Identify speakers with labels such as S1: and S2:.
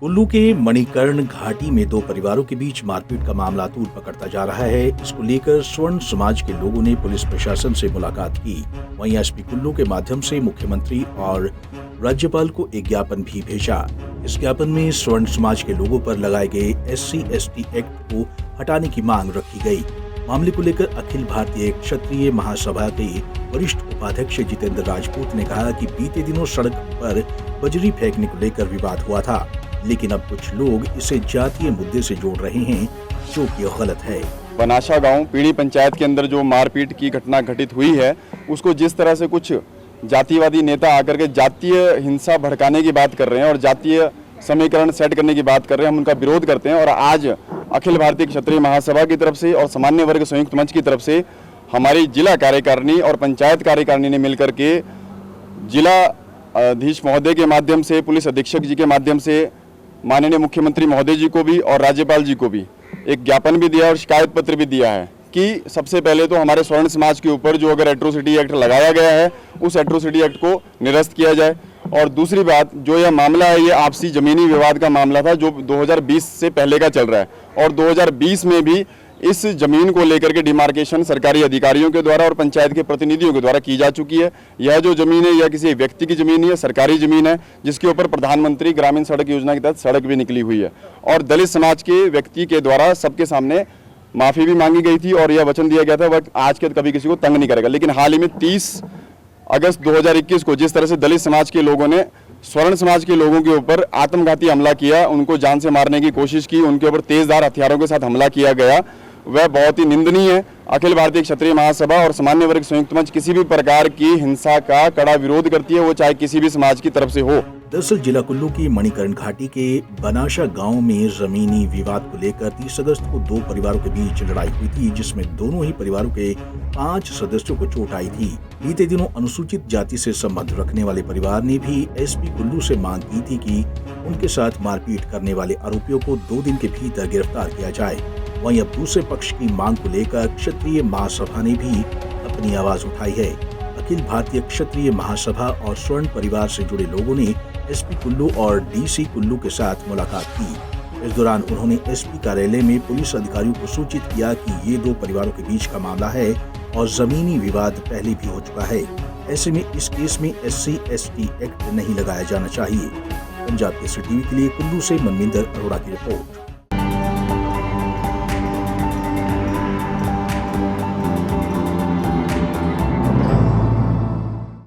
S1: कुल्लू के मणिकर्ण घाटी में दो परिवारों के बीच मारपीट का मामला तूल पकड़ता जा रहा है। इसको लेकर स्वर्ण समाज के लोगों ने पुलिस प्रशासन से मुलाकात की। वहीं एसपी कुल्लू के माध्यम से मुख्यमंत्री और राज्यपाल को एक ज्ञापन भी भेजा। इस ज्ञापन में स्वर्ण समाज के लोगों पर लगाए गए SC/ST एक्ट को हटाने की मांग रखी गई। मामले को लेकर अखिल भारतीय क्षत्रिय महासभा के वरिष्ठ उपाध्यक्ष जितेंद्र राजपूत ने कहा कि बीते दिनों सड़क पर बजरी फेंकने को लेकर विवाद हुआ था, लेकिन अब कुछ लोग इसे जातीय मुद्दे से जोड़ रहे हैं, जो कि गलत है।
S2: बनाशा गांव पीड़ी पंचायत के अंदर जो मारपीट की घटना घटित हुई है, उसको जिस तरह से कुछ जातिवादी नेता आकर के जातीय हिंसा भड़काने की बात कर रहे हैं और जातीय समीकरण सेट करने की बात कर रहे हैं, हम उनका विरोध करते हैं। और आज अखिल भारतीय क्षत्रिय महासभा की तरफ से और सामान्य वर्ग संयुक्त मंच की तरफ से हमारी जिला कार्यकारिणी और पंचायत कार्यकारिणी ने मिलकर के जिला अधीश महोदय के माध्यम से, पुलिस अधीक्षक जी के माध्यम से, माननीय मुख्यमंत्री महोदय जी को भी और राज्यपाल जी को भी एक ज्ञापन भी दिया और शिकायत पत्र भी दिया है कि सबसे पहले तो हमारे स्वर्ण समाज के ऊपर जो अगर एट्रोसिटी एक्ट लगाया गया है, उस एट्रोसिटी एक्ट को निरस्त किया जाए। और दूसरी बात, जो यह मामला है, ये आपसी जमीनी विवाद का मामला था जो 2020 से पहले का चल रहा है और 2020 में भी इस जमीन को लेकर के डिमार्केशन सरकारी अधिकारियों के द्वारा और पंचायत के प्रतिनिधियों के द्वारा की जा चुकी है। यह जो जमीन है, यह किसी व्यक्ति की जमीन नहीं है, सरकारी जमीन है, जिसके ऊपर प्रधानमंत्री ग्रामीण सड़क योजना के तहत सड़क भी निकली हुई है। और दलित समाज के व्यक्ति के द्वारा सबके सामने माफी भी मांगी गई थी और यह वचन दिया गया था वह आज के कभी किसी को तंग नहीं करेगा। लेकिन हाल ही में 30 अगस्त 2021 को जिस तरह से दलित समाज के लोगों ने स्वर्ण समाज के लोगों के ऊपर आत्मघाती हमला किया, उनको जान से मारने की कोशिश की, उनके ऊपर तेजधार हथियारों के साथ हमला किया गया, वह बहुत ही निंदनीय है। अखिल भारतीय क्षत्रिय महासभा और सामान्य वर्ग संयुक्त मंच किसी भी प्रकार की हिंसा का कड़ा विरोध करती है, वो चाहे किसी भी समाज की तरफ से हो।
S1: दरअसल जिला कुल्लू की मणिकर्ण घाटी के बनाशा गांव में जमीनी विवाद को लेकर 30 अगस्त को दो परिवारों के बीच लड़ाई हुई थी, जिसमें दोनों ही परिवारों के 5 सदस्यों को चोट आई थी। बीते दिनों अनुसूचित जाति से संबंध रखने वाले परिवार ने भी एसपी कुल्लू से मांग की थी कि उनके साथ मारपीट करने वाले आरोपियों को 2 दिन के भीतर गिरफ्तार किया जाए। वहीं अब दूसरे पक्ष की मांग को लेकर क्षत्रिय महासभा ने भी अपनी आवाज उठाई है। अखिल भारतीय क्षत्रिय महासभा और स्वर्ण परिवार से जुड़े लोगों ने एसपी कुल्लू और डीसी कुल्लू के साथ मुलाकात की। इस दौरान उन्होंने एसपी कार्यालय में पुलिस अधिकारियों को सूचित किया कि ये दो परिवारों के बीच का मामला है और जमीनी विवाद पहले भी हो चुका है। ऐसे में इस केस में SC/ST एक्ट नहीं लगाया जाना चाहिए। पंजाब केसरी टीवी के लिए कुल्लू से मनविंदर अरोड़ा की रिपोर्ट।